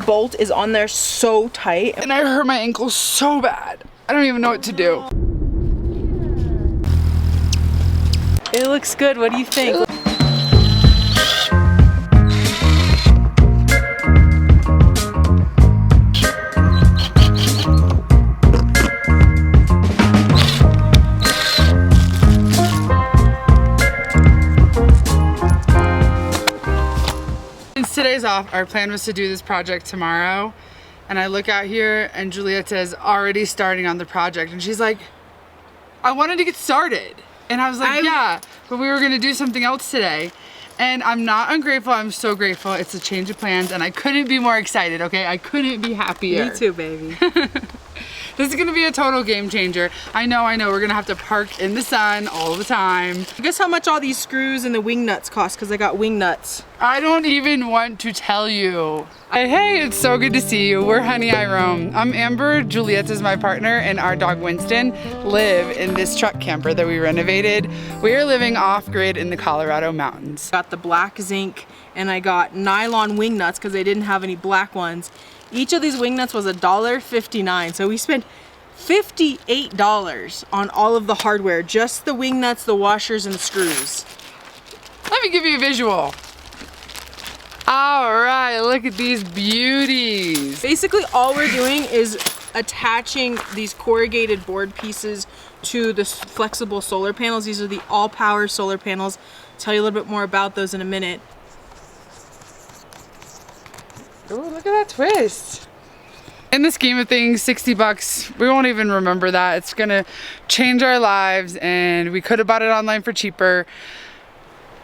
bolt is on there so tight. And I hurt my ankle so bad. I don't even know what to do. It looks good. What do you think? Since today's off, our plan was to do this project tomorrow. And I look out here and Giulietta is already starting on the project. And she's like, I wanted to get started. And I was like, yeah, but we were gonna do something else today. And I'm not ungrateful, I'm so grateful. It's a change of plans and I couldn't be more excited, okay? I couldn't be happier. Me too, baby. This is gonna be a total game changer. I know, we're gonna have to park in the sun all the time. Guess how much all these screws and the wing nuts cost, because I got wing nuts. I don't even want to tell you. Hey, it's so good to see you. We're Honey, I Roam. I'm Amber, Giulietta's my partner, and our dog Winston live in this truck camper that we renovated. We are living off-grid in the Colorado mountains. Got the black zinc and I got nylon wing nuts because they didn't have any black ones. Each of these wing nuts was $1.59, so we spent $58 on all of the hardware, just the wing nuts, the washers, and the screws. Let me give you a visual. All right, look at these beauties. Basically, all we're doing is attaching these corrugated board pieces to the flexible solar panels. These are the all-power solar panels. I'll tell you a little bit more about those in a minute. Oh, look at that twist. In the scheme of things, 60 bucks, we won't even remember that. It's gonna change our lives and we could have bought it online for cheaper,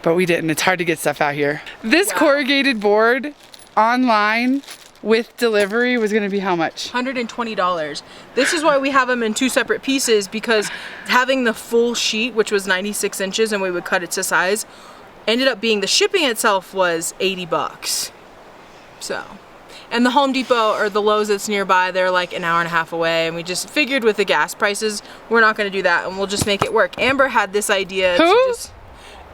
but we didn't. It's hard to get stuff out here. This corrugated board online with delivery was gonna be how much? $120. This is why we have them in two separate pieces, because having the full sheet, which was 96 inches and we would cut it to size, ended up being, the shipping itself was 80 bucks. So, and the Home Depot or the Lowe's that's nearby, they're like an hour and a half away, and we just figured with the gas prices, we're not gonna do that and we'll just make it work. Amber had this idea.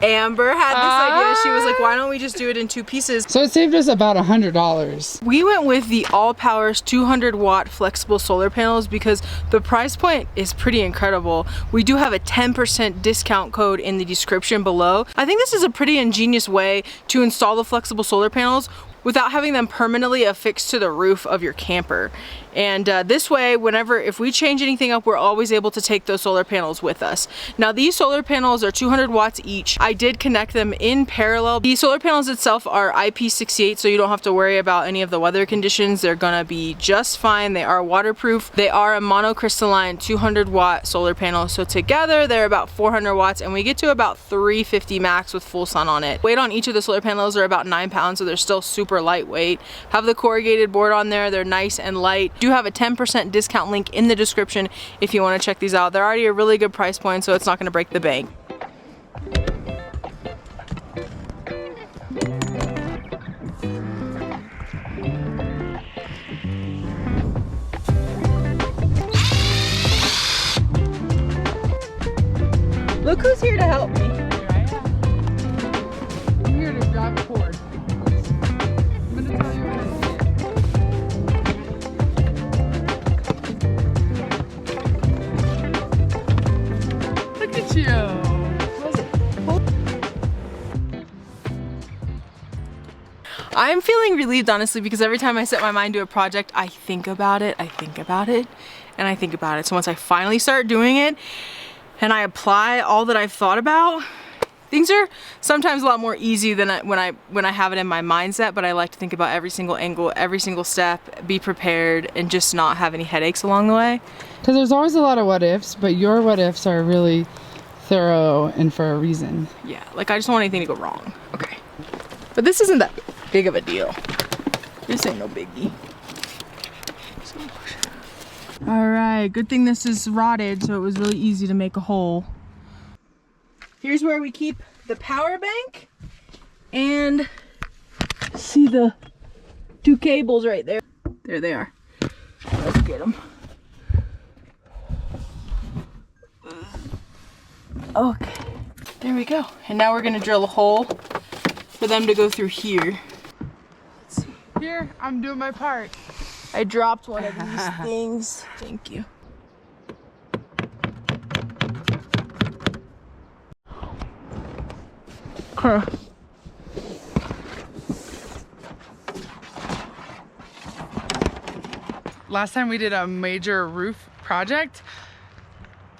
Amber had this idea. She was like, why don't we just do it in two pieces? So it saved us about $100. We went with the All Powers 200 watt flexible solar panels because the price point is pretty incredible. We do have a 10% discount code in the description below. I think this is a pretty ingenious way to install the flexible solar panels without having them permanently affixed to the roof of your camper. And this way, if we change anything up, we're always able to take those solar panels with us. Now these solar panels are 200 watts each. I did connect them in parallel. The solar panels itself are IP68, so you don't have to worry about any of the weather conditions. They're gonna be just fine. They are waterproof. They are a monocrystalline 200 watt solar panel. So together they're about 400 watts and we get to about 350 max with full sun on it. Weight on each of the solar panels are about 9 pounds, so they're still super lightweight. Have the corrugated board on there. They're nice and light. Do have a 10% discount link in the description if you want to check these out. They're already a really good price point, so it's not going to break the bank. Look who's here to help me. I'm here to drive a cord. I'm gonna tell you what I see. Look at you. I'm feeling relieved, honestly, because every time I set my mind to a project, I think about it, and I think about it. So once I finally start doing it and I apply all that I've thought about, things are sometimes a lot more easy than when I have it in my mindset, but I like to think about every single angle, every single step, be prepared, and just not have any headaches along the way. Because there's always a lot of what ifs, but your what ifs are really thorough and for a reason. Yeah, like I just don't want anything to go wrong. Okay. But this isn't that big of a deal. This ain't no biggie. All right, good thing this is rotted, so it was really easy to make a hole. Here's where we keep the power bank, and see the two cables right there. There they are. Let's get them. Okay, there we go. And now we're gonna drill a hole for them to go through here. Let's see. Here, I'm doing my part. I dropped one of these things. Thank you. Huh. Last time we did a major roof project,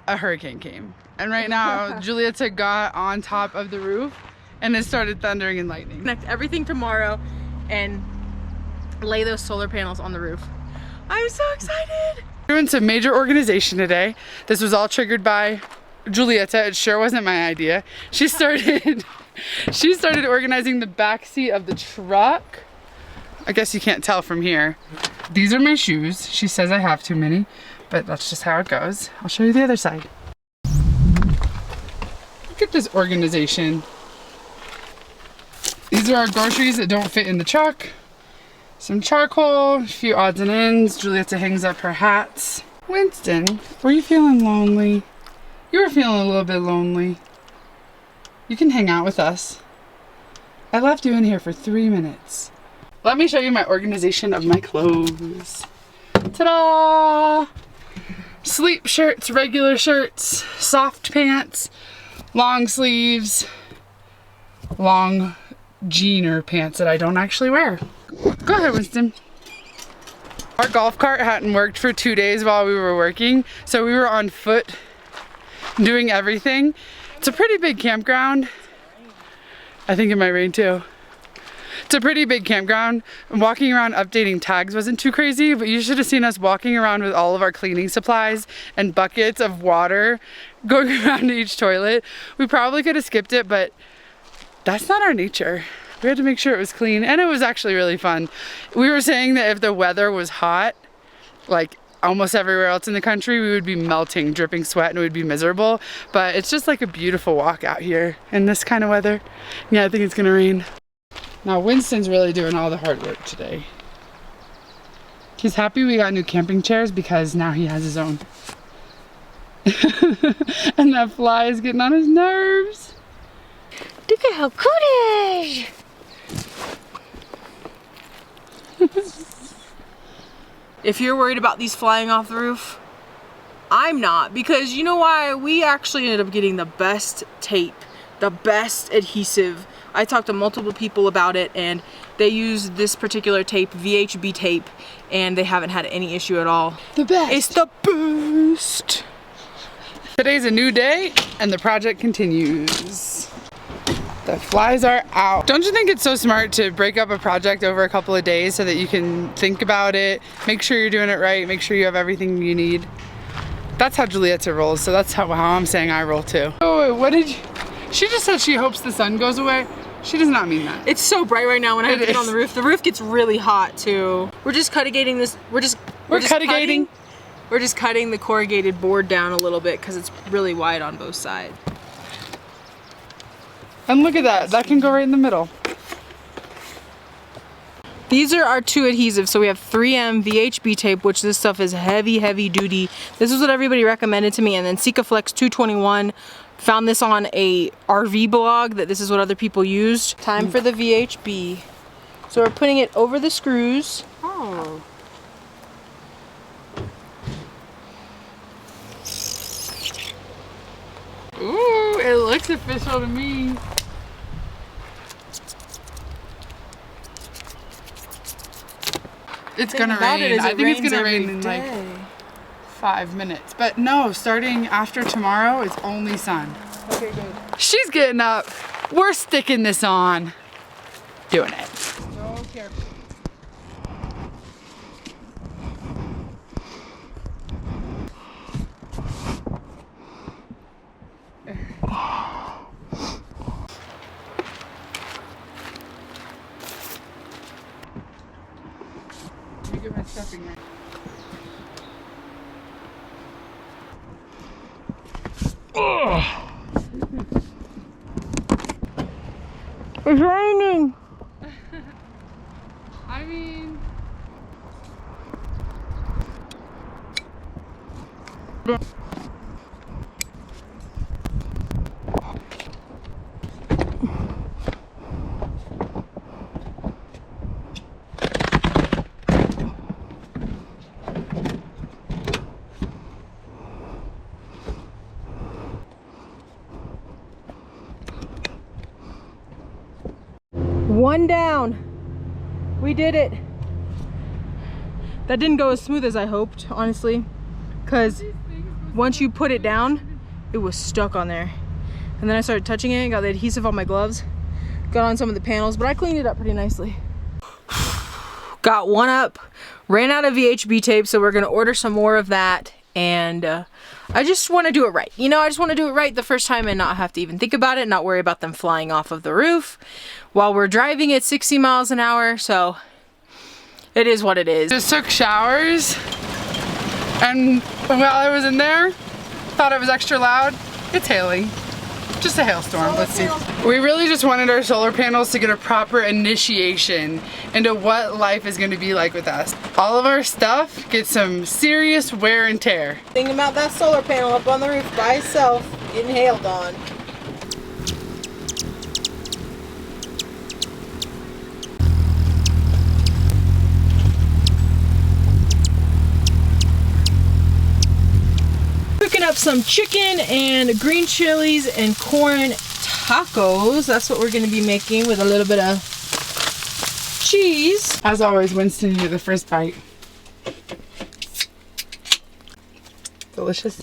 a hurricane came. And right now, Giulietta got on top of the roof and it started thundering and lightning. Connect everything tomorrow and lay those solar panels on the roof. I'm so excited. Doing some major organization today. This was all triggered by Giulietta. It sure wasn't my idea. She started organizing the back seat of the truck. I guess you can't tell from here. These are my shoes. She says I have too many, but that's just how it goes. I'll show you the other side. Look at this organization. These are our groceries that don't fit in the truck. Some charcoal, a few odds and ends. Giulietta hangs up her hats. Winston, were you feeling lonely? You were feeling a little bit lonely. You can hang out with us. I left you in here for 3 minutes. Let me show you my organization of my clothes. Ta-da! Sleep shirts, regular shirts, soft pants, long sleeves, long jeaner pants that I don't actually wear. Go ahead, Winston. Our golf cart hadn't worked for 2 days while we were working, so we were on foot doing everything. It's a pretty big campground. I think it might rain too. It's a pretty big campground. Walking around updating tags wasn't too crazy, but you should have seen us walking around with all of our cleaning supplies and buckets of water going around to each toilet. We probably could have skipped it, but that's not our nature. We had to make sure it was clean, and it was actually really fun. We were saying that if the weather was hot, like almost everywhere else in the country, we would be melting, dripping sweat, and it would be miserable. But it's just like a beautiful walk out here in this kind of weather. Yeah, I think it's gonna rain. Now Winston's really doing all the hard work today. He's happy we got new camping chairs because now he has his own. And that fly is getting on his nerves. Look at how cool it is. If you're worried about these flying off the roof, I'm not, because you know why? We actually ended up getting the best tape, the best adhesive. I talked to multiple people about it, and they use this particular tape, VHB tape, and they haven't had any issue at all. The best. It's the best. Today's a new day, and the project continues. The flies are out. Don't you think it's so smart to break up a project over a couple of days so that you can think about it, make sure you're doing it right, make sure you have everything you need? That's how Giulietta rolls, so that's how I'm saying I roll too. Oh, what did you... She just said she hopes the sun goes away. She does not mean that. It's so bright right now when I have to get on the roof. The roof gets really hot too. We're just cutting this, we're just cutting the corrugated board down a little bit because it's really wide on both sides. And look at that, that can go right in the middle. These are our two adhesives. So we have 3M VHB tape, which this stuff is heavy, heavy duty. This is what everybody recommended to me. And then Sikaflex 221, found this on a RV blog that this is what other people used. Time for the VHB. So we're putting it over the screws. Oh. Ooh, it looks official to me. It's gonna rain. I think it's gonna rain in like 5 minutes. But no, starting after tomorrow, it's only sun. Okay, good. She's getting up. We're sticking this on. Doing it. So careful. Let me get my stuffing right. It's raining. I mean... One down. We did it. That didn't go as smooth as I hoped, honestly, because once you put it down, it was stuck on there. And then I started touching it, got the adhesive on my gloves, got on some of the panels, but I cleaned it up pretty nicely. Got one up, ran out of VHB tape, so we're gonna order some more of that. And I just want to do it right. You know, I just want to do it right the first time and not have to even think about it, not worry about them flying off of the roof while we're driving at 60 miles an hour. So it is what it is. Just took showers, and while I was in there, thought it was extra loud. It's hailing. Just a hailstorm. Let's see. We really just wanted our solar panels to get a proper initiation into what life is going to be like with us. All of our stuff gets some serious wear and tear. Thinking about that solar panel up on the roof by itself, getting hailed on. Cooking up some chicken and green chilies and corn tacos. That's what we're going to be making with a little bit of cheese. As always, Winston, you're the first bite. Delicious.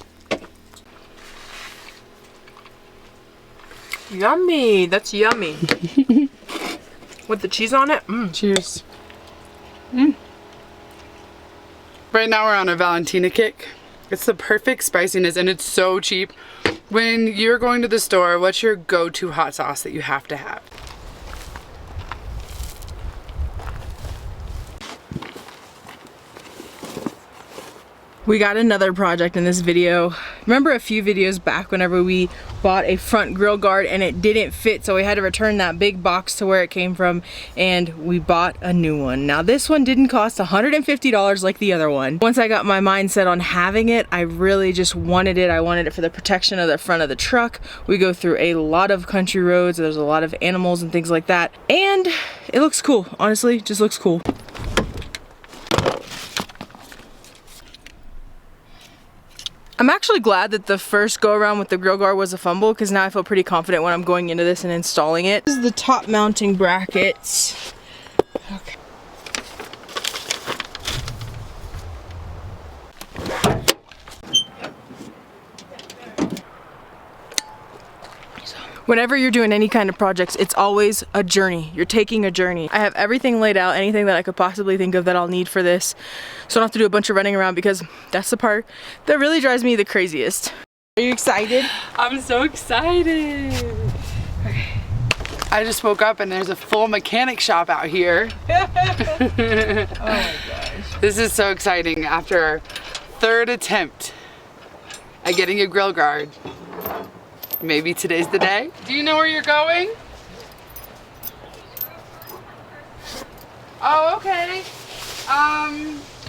Yummy. That's yummy. With the cheese on it. Cheers. Right now we're on a Valentina kick. It's the perfect spiciness and it's so cheap. When you're going to the store, what's your go-to hot sauce that you have to have? We got another project in this video. Remember a few videos back whenever we bought a front grill guard and it didn't fit, so we had to return that big box to where it came from, and we bought a new one. Now this one didn't cost $150 like the other one. Once I got my mind set on having it, I really just wanted it. I wanted it for the protection of the front of the truck. We go through a lot of country roads, there's a lot of animals and things like that, and it looks cool. Honestly, just looks cool. I'm actually glad that the first go around with the grill guard was a fumble, because now I feel pretty confident when I'm going into this and installing it. This is the top mounting brackets. Okay. Whenever you're doing any kind of projects, it's always a journey. You're taking a journey. I have everything laid out, anything that I could possibly think of that I'll need for this. So I don't have to do a bunch of running around, because that's the part that really drives me the craziest. Are you excited? I'm so excited. Okay. I just woke up and there's a full mechanic shop out here. Oh my gosh. This is so exciting after our third attempt at getting a grill guard. Maybe today's the day. Do you know where you're going? Oh, okay.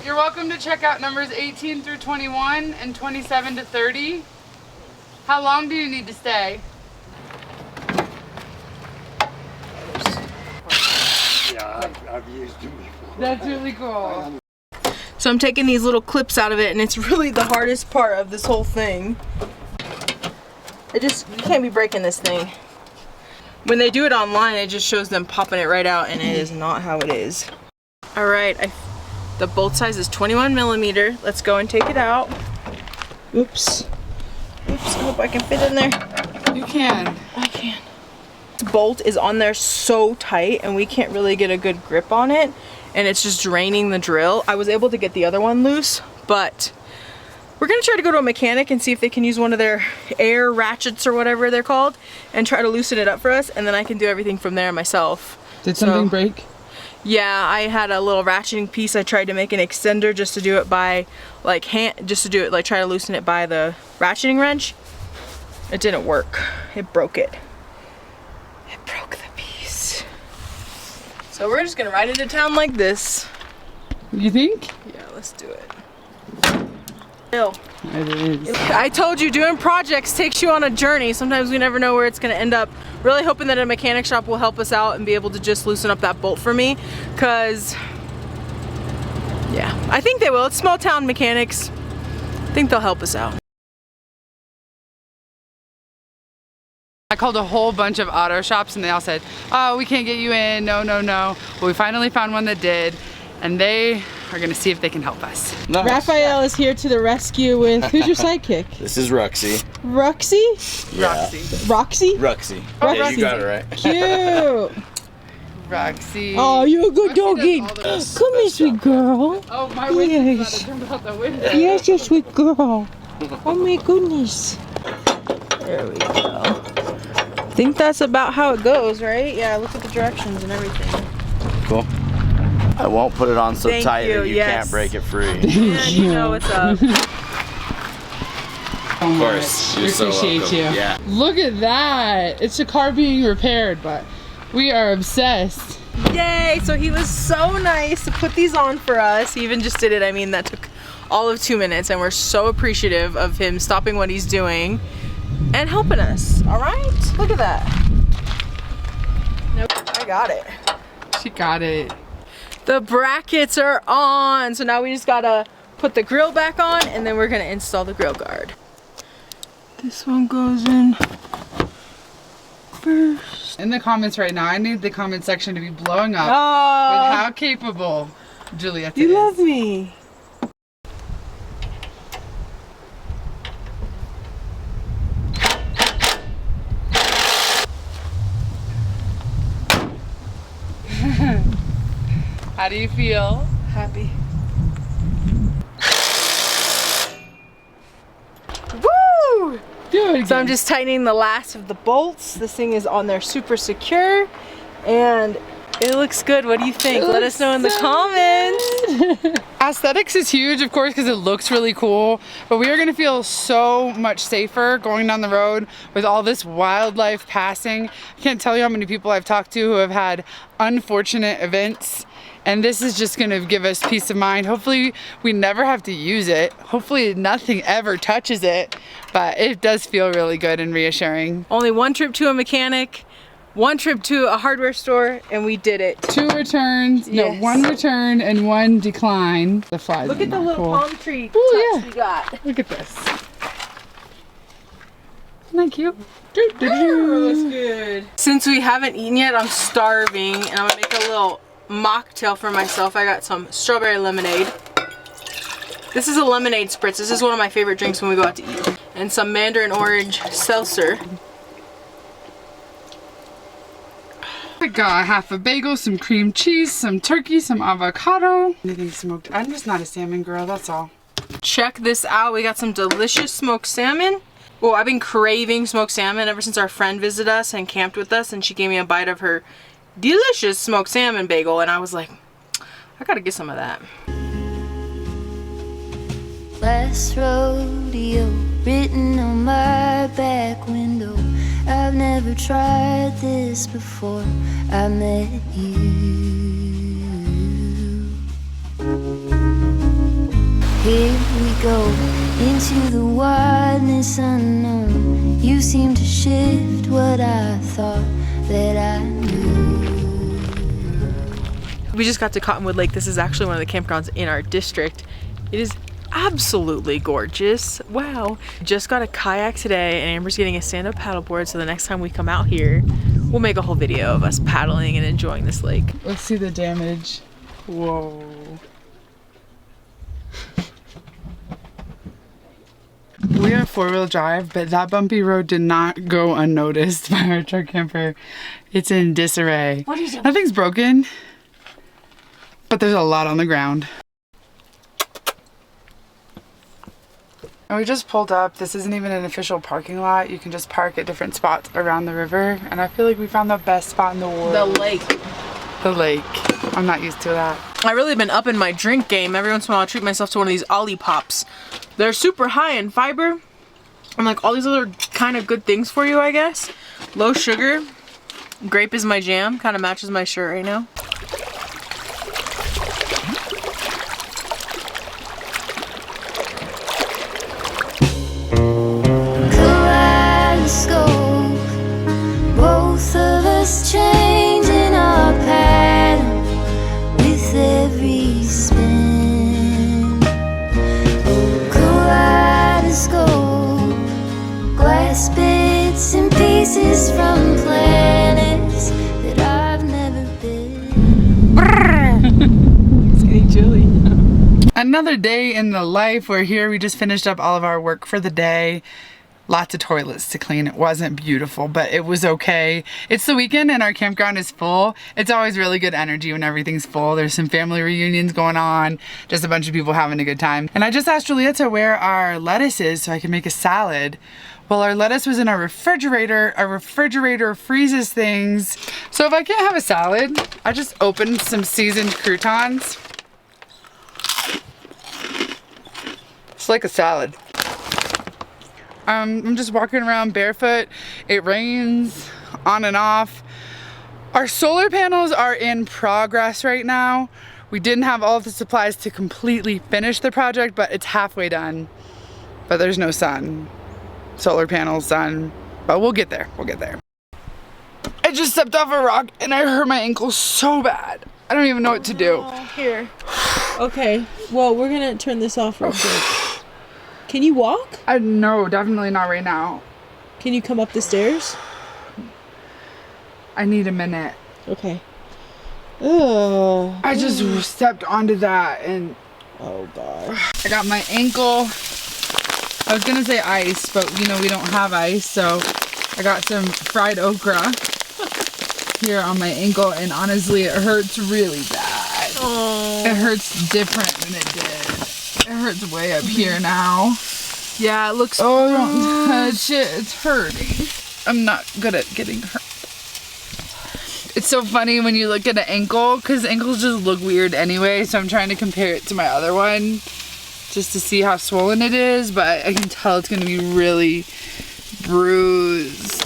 You're welcome to check out numbers 18 through 21 and 27 to 30. How long do you need to stay? Yeah, I've used them before. That's really cool. So I'm taking these little clips out of it, and it's really the hardest part of this whole thing. You can't be breaking this thing. When they do it online, it just shows them popping it right out, and it is not how it is. All right, the bolt size is 21 millimeter. Let's go and take it out. Oops. Oops, I hope I can fit in there. You can. I can. This bolt is on there so tight, and we can't really get a good grip on it, and it's just draining the drill. I was able to get the other one loose, but we're gonna try to go to a mechanic and see if they can use one of their air ratchets or whatever they're called and try to loosen it up for us, and then I can do everything from there myself. Did something break? Yeah, I had a little ratcheting piece. I tried to make an extender just to do it by like hand, just to do it like try to loosen it by the ratcheting wrench. It didn't work. It broke it. It broke the piece. So we're just gonna ride into town like this. You think? Yeah, let's do it. Ew. It is. I told you, doing projects takes you on a journey. Sometimes we never know where it's gonna end up. Really hoping that a mechanic shop will help us out and be able to just loosen up that bolt for me, cause yeah, I think they will. It's small town mechanics. I think they'll help us out. I called a whole bunch of auto shops and they all said, oh, we can't get you in, no, no, no. But we finally found one that did, and they are gonna see if they can help us. Nice. Raphael is here to the rescue with, who's your sidekick? This is Roxy. Roxy? Yeah. Roxy? Roxy. Oh, Yeah, Roxy. you got it right. Cute. Roxy. Oh, you're a good Roxy doggy. does all the best. Come here, sweet girl. Oh, my window's Yes. about to jump out the window. Yes, you sweet girl. Oh my goodness. There we go. I think that's about how it goes, right? Yeah, look at the directions and everything. Cool. I won't put it on so Thank tight you, that you yes. can't break it free. Yeah, you know what's up. Of course. We You're so appreciate welcome. you. Yeah. Look at that. It's a car being repaired, but we are obsessed. Yay! So he was so nice to put these on for us. He even just did it. I mean, that took all of 2 minutes, and we're so appreciative of him stopping what he's doing and helping us. All right? Look at that. Nope, I got it. She got it. The brackets are on. So now we just gotta put the grill back on, and then we're gonna install the grill guard. This one goes in first. In the comments right now, I need the comment section to be blowing up with Oh, how capable Giulietta you is. love me. How do you feel? Happy. Woo! Do it again. So I'm just tightening the last of the bolts. This thing is on there super secure, and it looks good. What do you think? Let us know in the comments. Aesthetics is huge, of course, because it looks really cool, but we are going to feel so much safer going down the road with all this wildlife passing. I can't tell you how many people I've talked to who have had unfortunate events, and this is just going to give us peace of mind. Hopefully we never have to use it. Hopefully nothing ever touches it, but it does feel really good and reassuring. Only one trip to a mechanic, one trip to a hardware store, and we did it. 2 returns, no, Yes. 1 return and 1 decline. The flies Look are at the not little cool. palm tree Ooh, tucks yeah. we got. Look at this. Isn't that cute? Looks good. Since we haven't eaten yet, I'm starving, and I'm gonna make a little mocktail for myself. I got some strawberry lemonade. This is a lemonade spritz. This is one of my favorite drinks when we go out to eat. And some mandarin orange seltzer. I got half a bagel, some cream cheese, some turkey, some avocado. Anything smoked. I'm just not a salmon girl, that's all. Check this out. We got some delicious smoked salmon. Well, I've been craving smoked salmon ever since our friend visited us and camped with us, and she gave me a bite of her delicious smoked salmon bagel, and I was like, I gotta get some of that. Last rodeo written on my back window. I've never tried this before I met you. Here we go into the wildness unknown. You seem to shift what I thought that I knew. We just got to Cottonwood Lake. This is actually one of the campgrounds in our district. It is absolutely gorgeous. Wow. Just got a kayak today, and Amber's getting a stand-up paddleboard, so the next time we come out here, we'll make a whole video of us paddling and enjoying this lake. Let's see the damage. Whoa. We have 4-wheel drive, but that bumpy road did not go unnoticed by our truck camper. It's in disarray. What is it? Nothing's broken, but there's a lot on the ground. And we just pulled up. This isn't even an official parking lot. You can just park at different spots around the river. And I feel like we found the best spot in the world. The lake. The lake. I'm not used to that. I've really been upping my drink game. Every once in a while, I treat myself to one of these Ollie Pops. They're super high in fiber and like all these other kind of good things for you, I guess. Low sugar. Grape is my jam. Kind of matches my shirt right now. Kaleidoscope, both of us changing our pattern with every spin. Oh, kaleidoscope, glass bits and pieces Another day in the life. We're here. We just finished up all of our work for the day. Lots of toilets to clean. It wasn't beautiful, but it was okay. It's the weekend and our campground is full. It's always really good energy when everything's full. There's some family reunions going on, just a bunch of people having a good time. And I just asked Giulietta where our lettuce is so I can make a salad. Well, our lettuce was in our refrigerator. Our refrigerator freezes things. So if I can't have a salad, I just opened some seasoned croutons. It's like a salad. I'm just walking around barefoot. It rains on and off. Our solar panels are in progress right now. We didn't have all of the supplies to completely finish the project, but it's halfway done. But there's no sun. Solar panels done, but we'll get there. We'll get there. I just stepped off a rock and I hurt my ankle so bad. I don't even know what to do. Here. Okay. Well, we're gonna turn this off real quick. Can you walk? No, definitely not right now. Can you come up the stairs? I need a minute. Okay. Ugh. I just stepped onto that and Oh gosh. I got my ankle. I was gonna say ice, but you know we don't have ice, so I got some fried okra here on my ankle, and honestly it hurts really bad. Oh. It hurts different than it did. It hurts way up here now. Yeah, it looks. Oh, don't touch it. It's hurting. I'm not good at getting hurt. It's so funny when you look at an ankle, because ankles just look weird anyway, so I'm trying to compare it to my other one just to see how swollen it is, but I can tell it's going to be really bruised.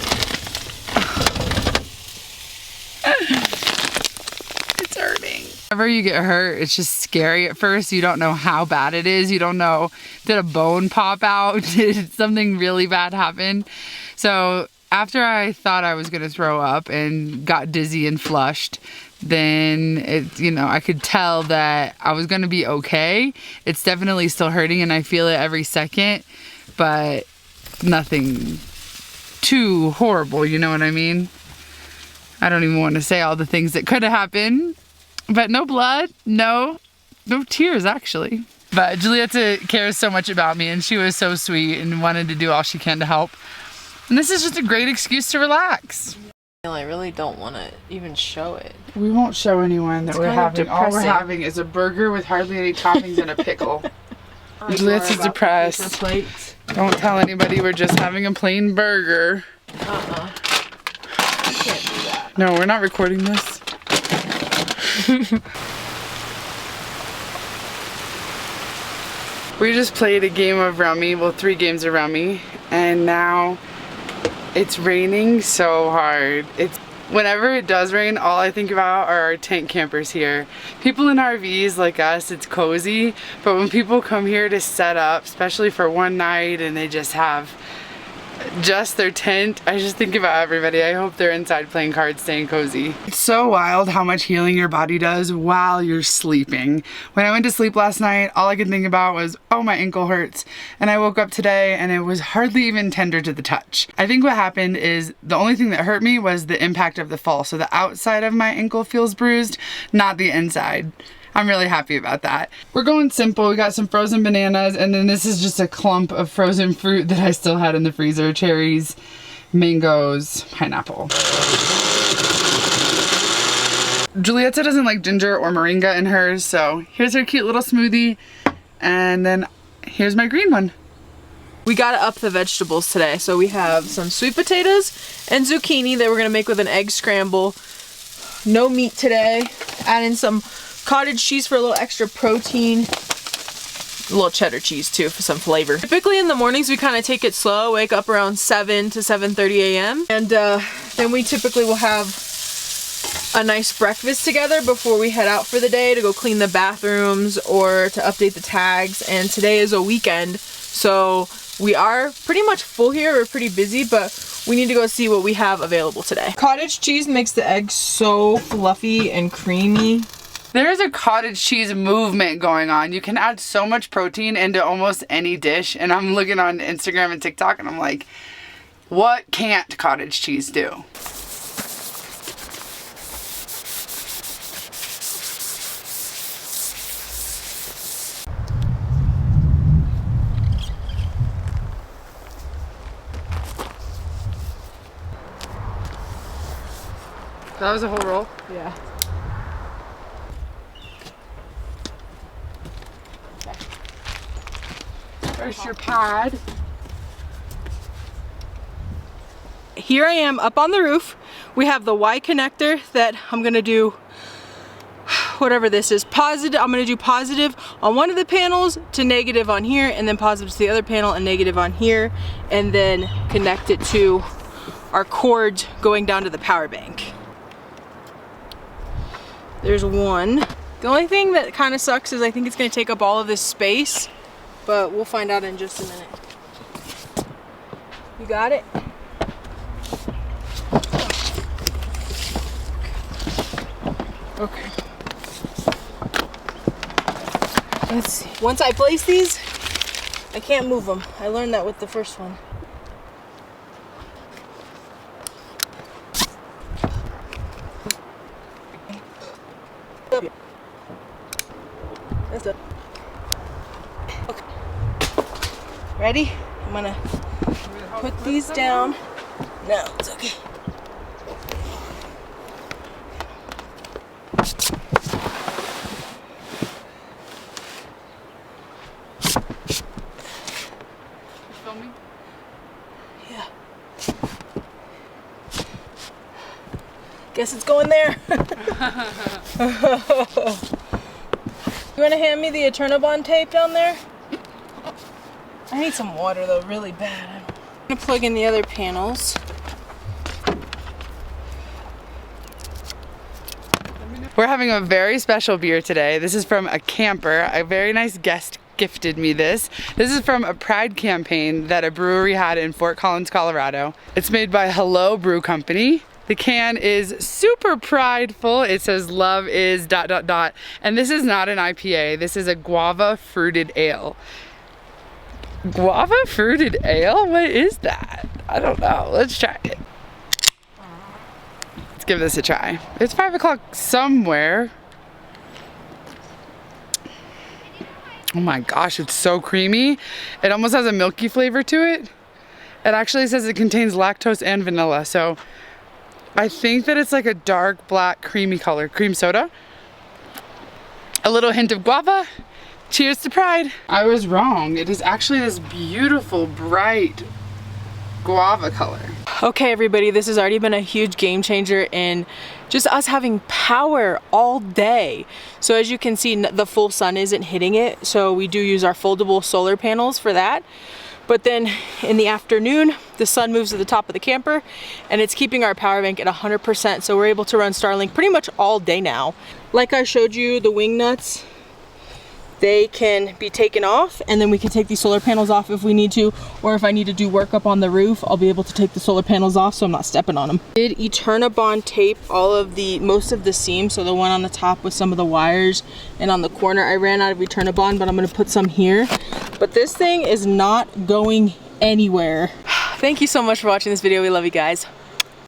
It's hurting. Whenever you get hurt, it's just scary at first. You don't know how bad it is. You don't know, did a bone pop out? Did something really bad happen? So after I thought I was gonna throw up and got dizzy and flushed, then I could tell that I was gonna be okay. It's definitely still hurting and I feel it every second, but nothing too horrible, you know what I mean? I don't even want to say all the things that could have happened, but no blood, no tears actually. But Giulietta cares so much about me and she was so sweet and wanted to do all she can to help. And this is just a great excuse to relax. I really don't want to even show it. We won't show anyone that we're having. All we're depressing. having is a burger with hardly any toppings and a pickle. Giulietta's depressed. Don't tell anybody we're just having a plain burger. You can't do that. No, we're not recording this. We just played a game of rummy, well 3 games of rummy, and now it's raining so hard. Whenever it does rain, all I think about are our tent campers here. People in RVs like us, it's cozy, but when people come here to set up, especially for one night and they just have just their tent, I just think about everybody. I hope they're inside playing cards, staying cozy. It's so wild how much healing your body does while you're sleeping. When I went to sleep last night, all I could think about was, oh, my ankle hurts. And I woke up today and it was hardly even tender to the touch. I think what happened is the only thing that hurt me was the impact of the fall. So the outside of my ankle feels bruised, not the inside. I'm really happy about that. We're going simple. We got some frozen bananas, and then this is just a clump of frozen fruit that I still had in the freezer. Cherries, mangoes, pineapple. Giulietta doesn't like ginger or moringa in hers, so here's her cute little smoothie, and then here's my green one. We gotta up the vegetables today, so we have some sweet potatoes and zucchini that we're gonna make with an egg scramble. No meat today. Add in some cottage cheese for a little extra protein. A little cheddar cheese too for some flavor. Typically in the mornings we kind of take it slow, wake up around 7 to 7:30 a.m. and then we typically will have a nice breakfast together before we head out for the day to go clean the bathrooms or to update the tags. And today is a weekend, so we are pretty much full here. We're pretty busy, but we need to go see what we have available today. Cottage cheese makes the eggs so fluffy and creamy. There's a cottage cheese movement going on. You can add so much protein into almost any dish, and I'm looking on Instagram and TikTok and I'm like, what can't cottage cheese do? That was a whole roll? Yeah. There's your pad. Here I am up on the roof. We have the Y connector that I'm gonna do whatever this is. Positive, I'm gonna do positive on one of the panels to negative on here, and then positive to the other panel and negative on here, and then connect it to our cords going down to the power bank. There's one. The only thing that kind of sucks is I think it's gonna take up all of this space, but we'll find out in just a minute. You got it? Okay. Let's see. Once I place these, I can't move them. I learned that with the first one. That's it. Okay. Ready? I'm gonna put these down. No, it's okay. Filming? Yeah. Guess it's going there. You wanna hand me the Eternabond tape down there? I need some water though, really bad. I'm gonna plug in the other panels. We're having a very special beer today. This is from a camper. A very nice guest gifted me this. This is from a Pride campaign that a brewery had in Fort Collins, Colorado. It's made by Hello Brew Company. The can is super prideful. It says love is ... And this is not an IPA. This is a guava fruited ale. Guava fruited ale? What is that? I don't know. Let's try it. Let's give this a try. It's 5 o'clock somewhere. Oh my gosh, it's so creamy. It almost has a milky flavor to it. It actually says it contains lactose and vanilla, so I think that it's like a dark black creamy color, cream soda. A little hint of guava. Cheers to Pride. I was wrong. It is actually this beautiful, bright guava color. Okay everybody, this has already been a huge game changer in just us having power all day. So as you can see, the full sun isn't hitting it, so we do use our foldable solar panels for that. But then in the afternoon, the sun moves to the top of the camper and it's keeping our power bank at 100%, so we're able to run Starlink pretty much all day now. Like I showed you, the wing nuts, they can be taken off, and then we can take these solar panels off if we need to, or if I need to do work up on the roof, I'll be able to take the solar panels off so I'm not stepping on them. Did Eternabond tape most of the seams, so the one on the top with some of the wires, and on the corner I ran out of Eternabond, but I'm gonna put some here. But this thing is not going anywhere. Thank you so much for watching this video. We love you guys.